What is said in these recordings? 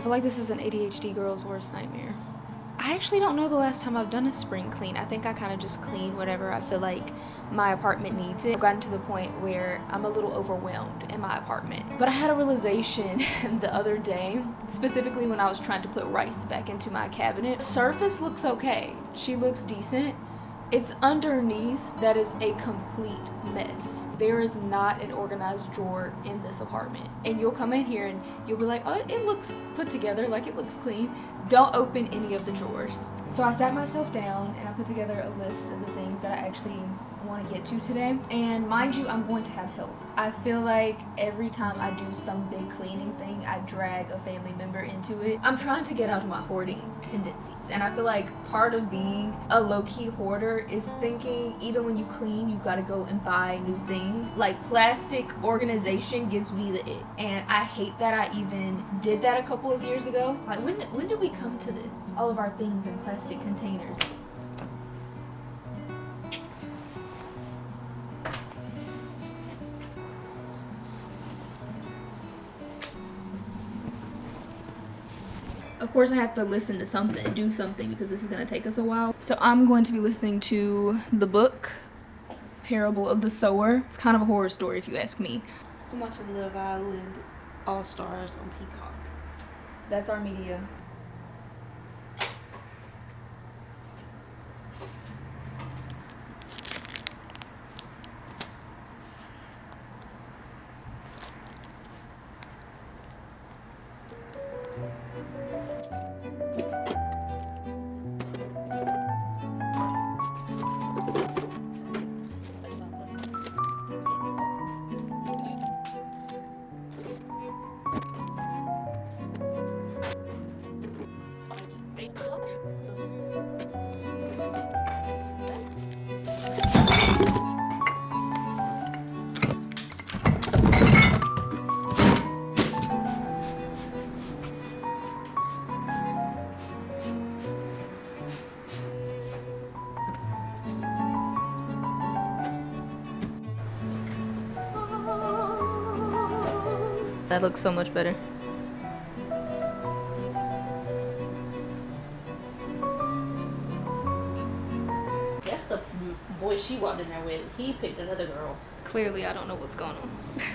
feel like this is an ADHD girl's worst nightmare. I actually don't know the last time I've done a spring clean. I think I kind of just clean whenever I feel like my apartment needs it. I've gotten to the point where I'm a little overwhelmed in my apartment. But I had a realization the other day, specifically when I was trying to put rice back into my cabinet. Surface looks okay. She looks decent. It's underneath that is a complete mess. There is not an organized drawer in this apartment. And you'll come in here and you'll be like, oh, it looks put together, like it looks clean. Don't open any of the drawers. So I sat myself down and I put together a list of the things that I actually want to get to today. And mind you, I'm going to have help. I feel like every time I do some big cleaning thing, I drag a family member into it. I'm trying to get out of my hoarding tendencies. And I feel like part of being a low-key hoarder is thinking even when you clean, you gotta go and buy new things. Like plastic organization gives me the it. And I hate that I even did that a couple of years ago. Like when did we come to this? All of our things in plastic containers. Of course, I have to listen to something, do something, because this is going to take us a while. So I'm going to be listening to the book, Parable of the Sower. It's kind of a horror story, if you ask me. I'm watching Love Island All-Stars on Peacock. That's our media. That looks so much better. That's the boy she walked in there with. He picked another girl. Clearly, I don't know what's going on.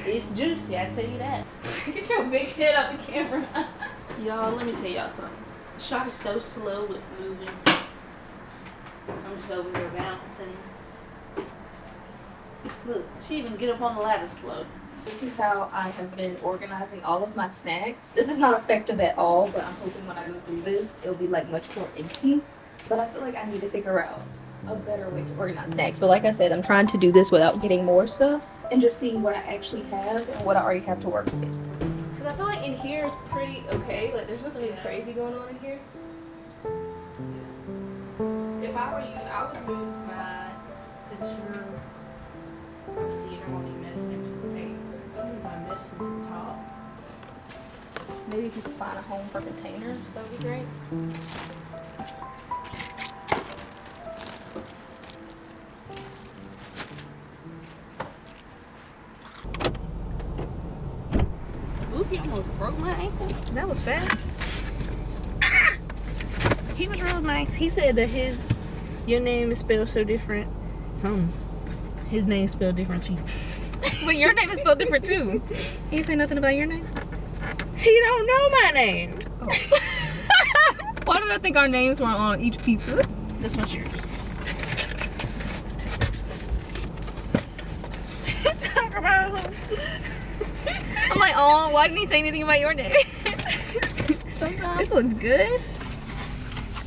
It's juicy, I tell you that. Get your big head out the camera. Y'all, let me tell y'all something. Shot is so slow with moving. I'm just over here bouncing. Look, she even get up on the ladder slow. This is how I have been organizing all of my snacks. This is not effective at all, but I'm hoping when I go through this, it'll be like much more empty. But I feel like I need to figure out a better way to organize snacks. But like I said, I'm trying to do this without getting more stuff and just seeing what I actually have and what I already have to work with. Because I feel like in here is pretty okay. Like there's nothing crazy going on in here. If I were you, I would move my, since you're, obviously you don't want any medicine into the paper, I would move my medicine to the top. Maybe if you could find a home for containers, that would be great. He almost broke my ankle. That was fast. Ah! He was real nice. He said that your name is spelled so different. His name spelled different too. But your name is spelled different too. He didn't say nothing about your name? He don't know my name. Oh. Why did I think our names were on each pizza? This one's yours. Talk about him. I'm like, oh, why didn't he say anything about your name? Sometimes. This looks good.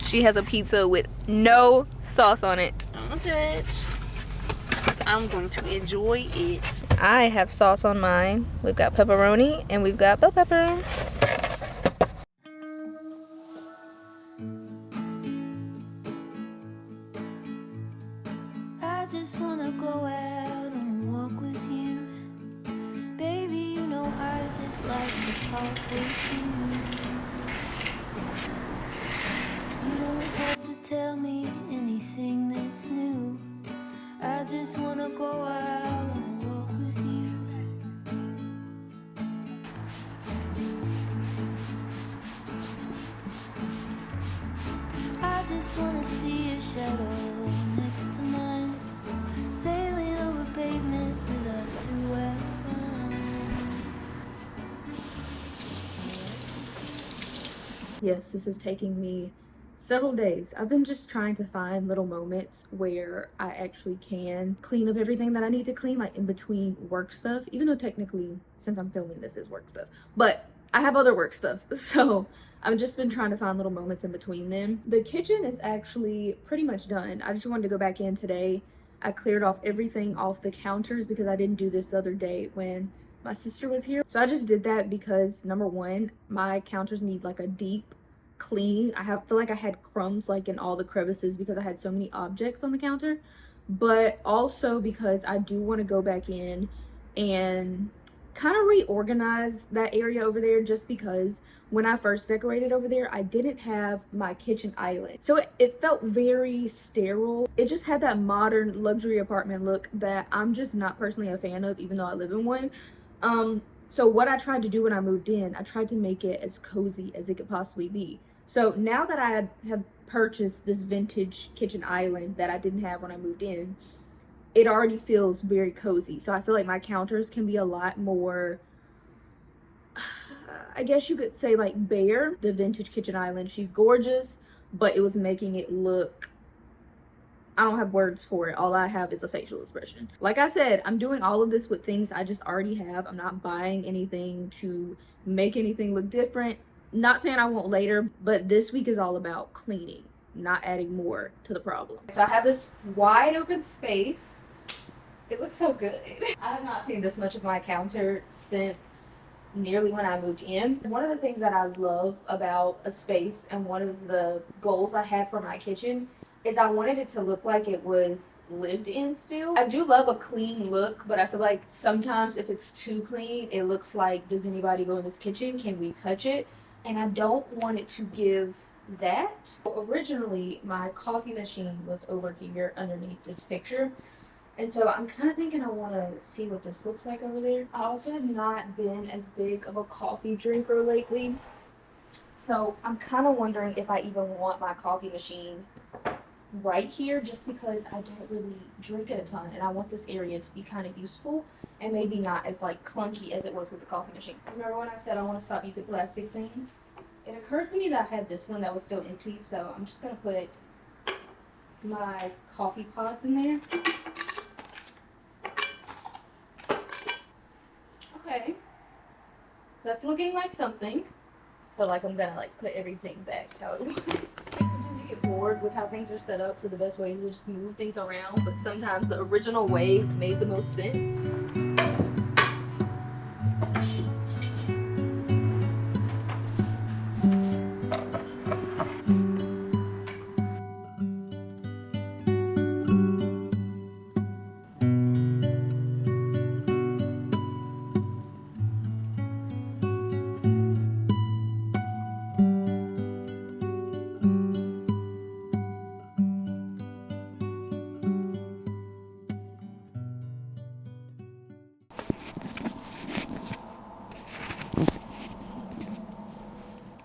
She has a pizza with no sauce on it. Don't judge. I'm going to enjoy it. I have sauce on mine. We've got pepperoni and we've got bell pepper. I just wanna go out on a walk with you. Baby, you know I just like to talk with you. You don't have to tell me anything that's new. I just wanna go out on a walk with you. just wanna see your shadow next to mine, sailing over pavement without two weapons. Yes, this is taking me several days. I've been just trying to find little moments where I actually can clean up everything that I need to clean, like in between work stuff, even though technically, since I'm filming this, is work stuff. But I have other work stuff, so I've just been trying to find little moments in between them. The kitchen is actually pretty much done. I just wanted to go back in today. I cleared off everything off the counters because I didn't do this the other day when my sister was here. So I just did that because, number one, my counters need like a deep clean. Feel like I had crumbs like in all the crevices because I had so many objects on the counter, but also because I do want to go back in and kind of reorganize that area over there, just because when I first decorated over there, I didn't have my kitchen island. So it felt very sterile. It just had that modern luxury apartment look that I'm just not personally a fan of, even though I live in one. So what I tried to do when I moved in, I tried to make it as cozy as it could possibly be. So now that I have purchased this vintage kitchen island that I didn't have when I moved in, it already feels very cozy. So I feel like my counters can be a lot more, I guess you could say, like bare. The vintage kitchen island, she's gorgeous, but it was making it look, I don't have words for it. All I have is a facial expression. Like I said, I'm doing all of this with things I just already have. I'm not buying anything to make anything look different. Not saying I won't later, but this week is all about cleaning, not adding more to the problem. So I have this wide open space. It looks so good. I have not seen this much of my counter since nearly when I moved in. One of the things that I love about a space, and one of the goals I have for my kitchen, is I wanted it to look like it was lived in still. I do love a clean look, but I feel like sometimes if it's too clean, it looks like, does anybody go in this kitchen? Can we touch it? And I don't want it to give that. Originally, my coffee machine was over here underneath this picture. And so I'm kind of thinking I want to see what this looks like over there. I also have not been as big of a coffee drinker lately. So I'm kind of wondering if I even want my coffee machine right here, just because I don't really drink it a ton and I want this area to be kind of useful and maybe not as like clunky as it was with the coffee machine. Remember when I said I want to stop using plastic things? It occurred to me that I had this one that was still empty, so I'm just gonna put my coffee pods in there. Okay, that's looking like something. But like I'm gonna like put everything back how it was. Like sometimes you get bored with how things are set up, so the best way is to just move things around. But sometimes the original way made the most sense.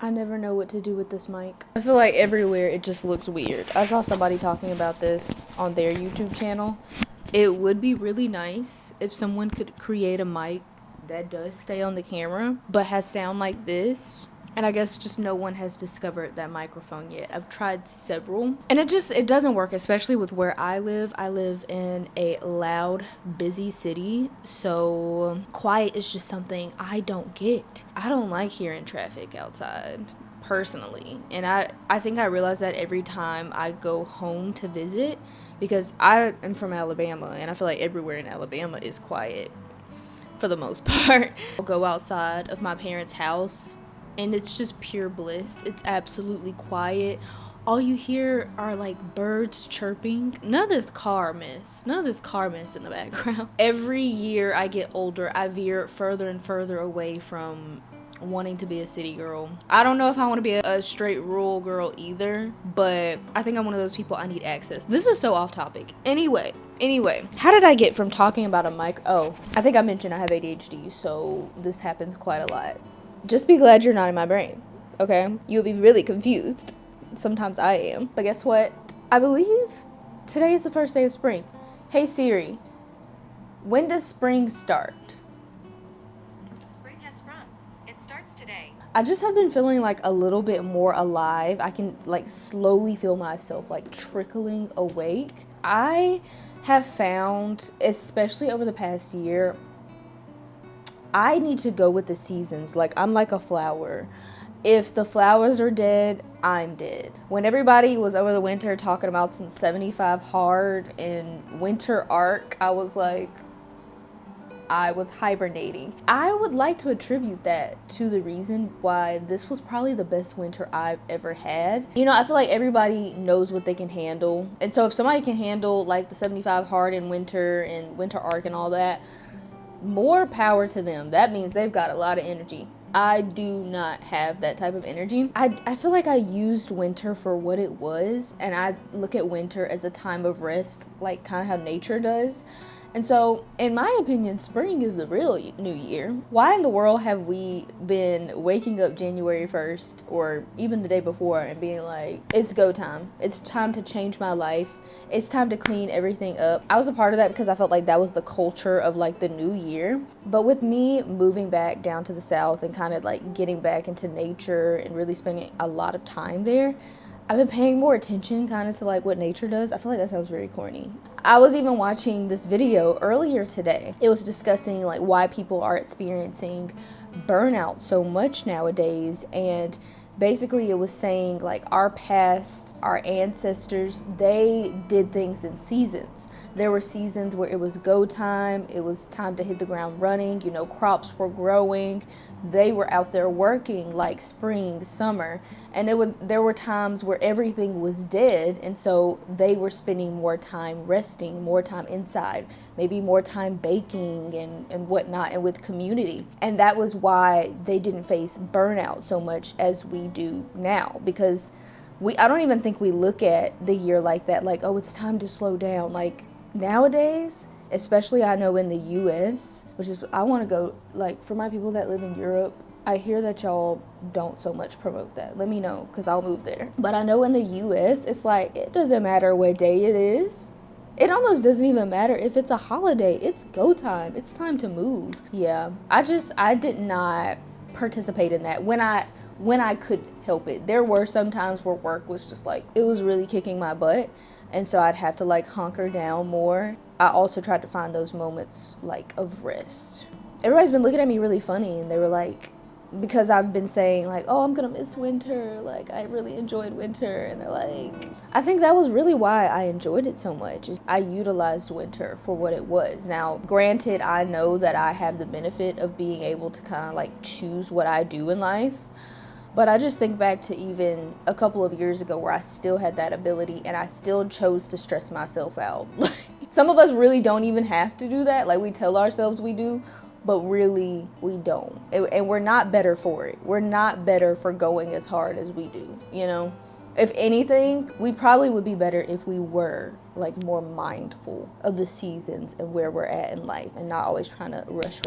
I never know what to do with this mic. I feel like everywhere it just looks weird. I saw somebody talking about this on their YouTube channel. It would be really nice if someone could create a mic that does stay on the camera but has sound like this. And I guess just no one has discovered that microphone yet. I've tried several and it doesn't work, especially with where I live. I live in a loud, busy city, so quiet is just something I don't get. I don't like hearing traffic outside, personally. And I think I realize that every time I go home to visit, because I am from Alabama and I feel like everywhere in Alabama is quiet for the most part. I'll go outside of my parents' house and it's just pure bliss. It's absolutely quiet. All you hear are like birds chirping. None of this car mess in the background. Every year I get older, I veer further and further away from wanting to be a city girl. I don't know if I want to be a straight rural girl either, but I think I'm one of those people. I need access. This is so off topic. Anyway, how did I get from talking about a mic? Oh, I think I mentioned I have ADHD, so this happens quite a lot. Just be glad you're not in my brain, okay? You'll be really confused sometimes I am. But guess what? I believe today is the first day of spring. Hey Siri, when does spring start? Spring has sprung. It starts today. I just have been feeling like a little bit more alive. I can like slowly feel myself like trickling awake. I have found, especially over the past year, I need to go with the seasons. Like, I'm like a flower. If the flowers are dead, I'm dead. When everybody was over the winter talking about some 75 hard and winter arc, I was like, I was hibernating. I would like to attribute that to the reason why this was probably the best winter I've ever had. You know, I feel like everybody knows what they can handle. And so if somebody can handle like the 75 hard in winter and winter arc and all that, more power to them. That means they've got a lot of energy. I do not have that type of energy. I feel like I used winter for what it was, and I look at winter as a time of rest, like kind of how nature does. And so, in my opinion, spring is the real new year. Why in the world have we been waking up January 1st or even the day before and being like, it's go time. It's time to change my life. It's time to clean everything up. I was a part of that because I felt like that was the culture of like the new year. But with me moving back down to the South and kind of like getting back into nature and really spending a lot of time there, I've been paying more attention kind of to like what nature does. I feel like that sounds very corny. I was even watching this video earlier today. It was discussing like why people are experiencing burnout so much nowadays, and basically it was saying like our past, our ancestors, they did things in seasons. There were seasons where it was go time, it was time to hit the ground running, you know, crops were growing, they were out there working like spring, summer, and there were times where everything was dead, and so they were spending more time resting, more time inside, maybe more time baking and whatnot, and with community. And that was why they didn't face burnout so much as we do now, because I don't even think we look at the year like that, like, oh, it's time to slow down. Like nowadays, especially I know in the US, which is, I want to go, like, for my people that live in Europe, I hear that y'all don't so much promote that. Let me know, because I'll move there. But I know in the US, it's like, it doesn't matter what day it is. It almost doesn't even matter if it's a holiday. It's go time. It's time to move. Yeah, I did not participate in that when I could help it. There were some times where work was just like, it was really kicking my butt, and so I'd have to like hunker down more. I also tried to find those moments like of rest. Everybody's been looking at me really funny, and they were like, because I've been saying like, oh, I'm gonna miss winter, like I really enjoyed winter, and they're like, I think that was really why I enjoyed it so much, is I utilized winter for what it was. Now granted, I know that I have the benefit of being able to kind of like choose what I do in life, but I just think back to even a couple of years ago where I still had that ability and I still chose to stress myself out. Some of us really don't even have to do that. Like, we tell ourselves we do, but really we don't. And we're not better for it. We're not better for going as hard as we do, you know? If anything, we probably would be better if we were like more mindful of the seasons and where we're at in life and not always trying to rush.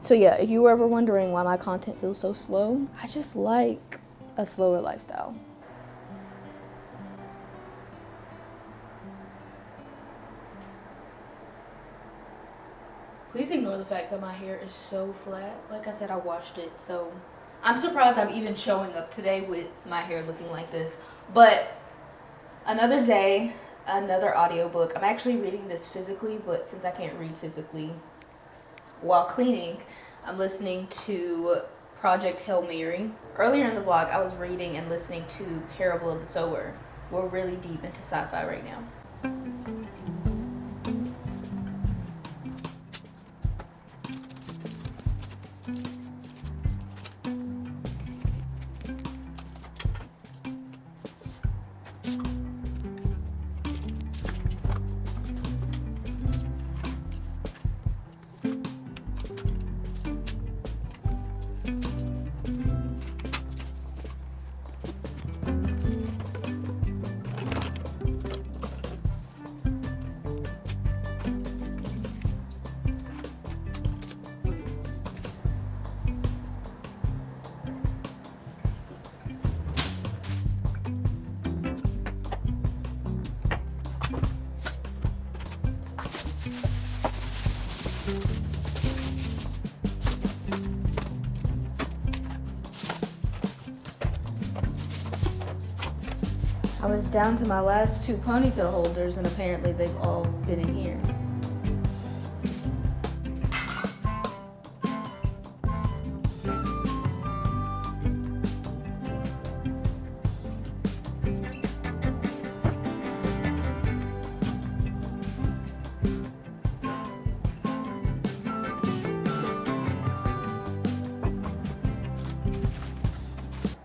So yeah, if you were ever wondering why my content feels so slow, I just like a slower lifestyle. Please ignore the fact that my hair is so flat. Like I said, I washed it, so I'm surprised I'm even showing up today with my hair looking like this. But another day, another audiobook. I'm actually reading this physically, but since I can't read physically while cleaning, I'm listening to Project Hail Mary. Earlier in the vlog, I was reading and listening to Parable of the Sower. We're really deep into sci-fi right now. I was down to my last 2 ponytail holders and apparently they've all been in here.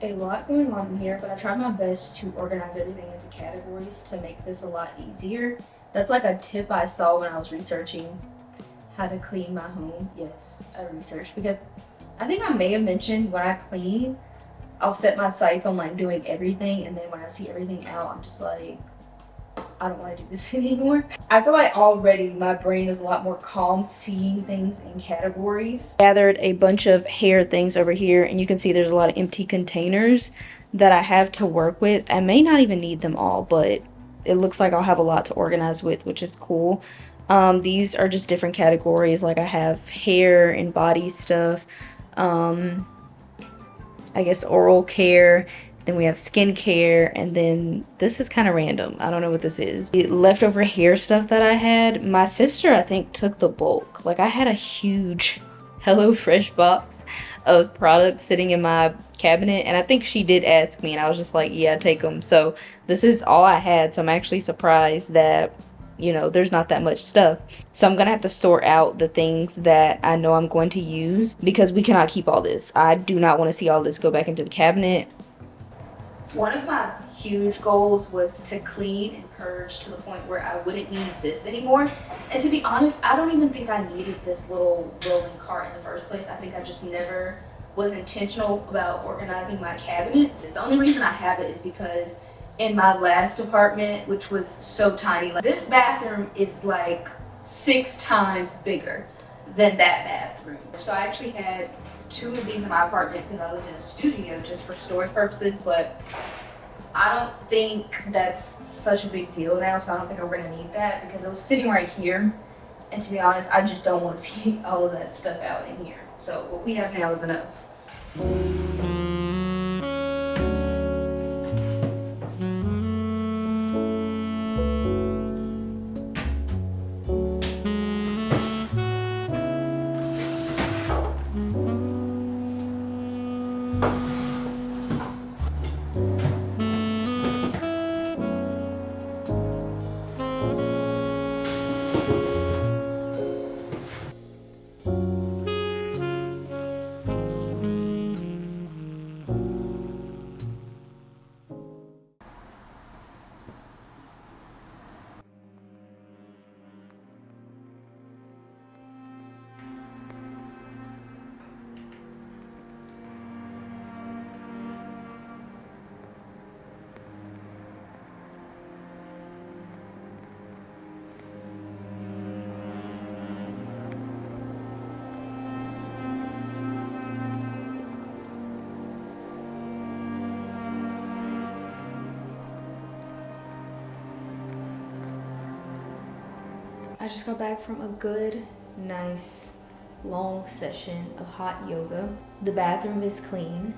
A lot going on in here, but I tried my best to organize everything into categories to make this a lot easier. That's like a tip I saw when I was researching how to clean my home. Yes, I researched because I think I may have mentioned when I clean, I'll set my sights on like doing everything, and then when I see everything out, I'm just like, I don't want to do this anymore. I feel like already my brain is a lot more calm seeing things in categories. Gathered a bunch of hair things over here, and you can see there's a lot of empty containers that I have to work with. I may not even need them all, but it looks like I'll have a lot to organize with, which is cool. These are just different categories. Like I have hair and body stuff, I guess oral care. Then we have skincare, and then this is kind of random. I don't know what this is. The leftover hair stuff that I had, my sister, I think, took the bulk. Like, I had a huge HelloFresh box of products sitting in my cabinet, and I think she did ask me, and I was just like, yeah, take them. So this is all I had, so I'm actually surprised that, you know, there's not that much stuff. So I'm gonna have to sort out the things that I know I'm going to use, because we cannot keep all this. I do not want to see all this go back into the cabinet. One of my huge goals was to clean and purge to the point where I wouldn't need this anymore. And to be honest, I don't even think I needed this little rolling cart in the first place. I think I just never was intentional about organizing my cabinets. The only reason I have it is because in my last apartment, which was so tiny, like this bathroom is like 6 times bigger than that bathroom. So I actually had 2 of these in my apartment because I lived in a studio just for storage purposes, but I don't think that's such a big deal now, so I don't think I'm gonna need that because it was sitting right here, and to be honest, I just don't want to see all of that stuff out in here. So what we have now is enough. I just got back from a good, nice, long session of hot yoga. The bathroom is clean,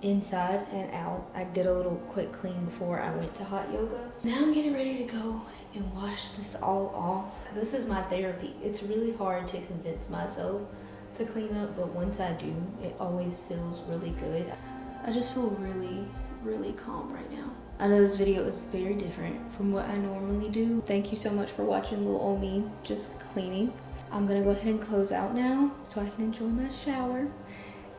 inside and out. I did a little quick clean before I went to hot yoga. Now I'm getting ready to go and wash this all off. This is my therapy. It's really hard to convince myself to clean up, but once I do, it always feels really good. I just feel really, really calm right now. I know this video is very different from what I normally do. Thank you so much for watching little old me just cleaning. I'm gonna go ahead and close out now so I can enjoy my shower,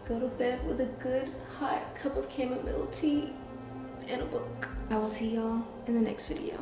go to bed with a good hot cup of chamomile tea and a book. I will see y'all in the next video.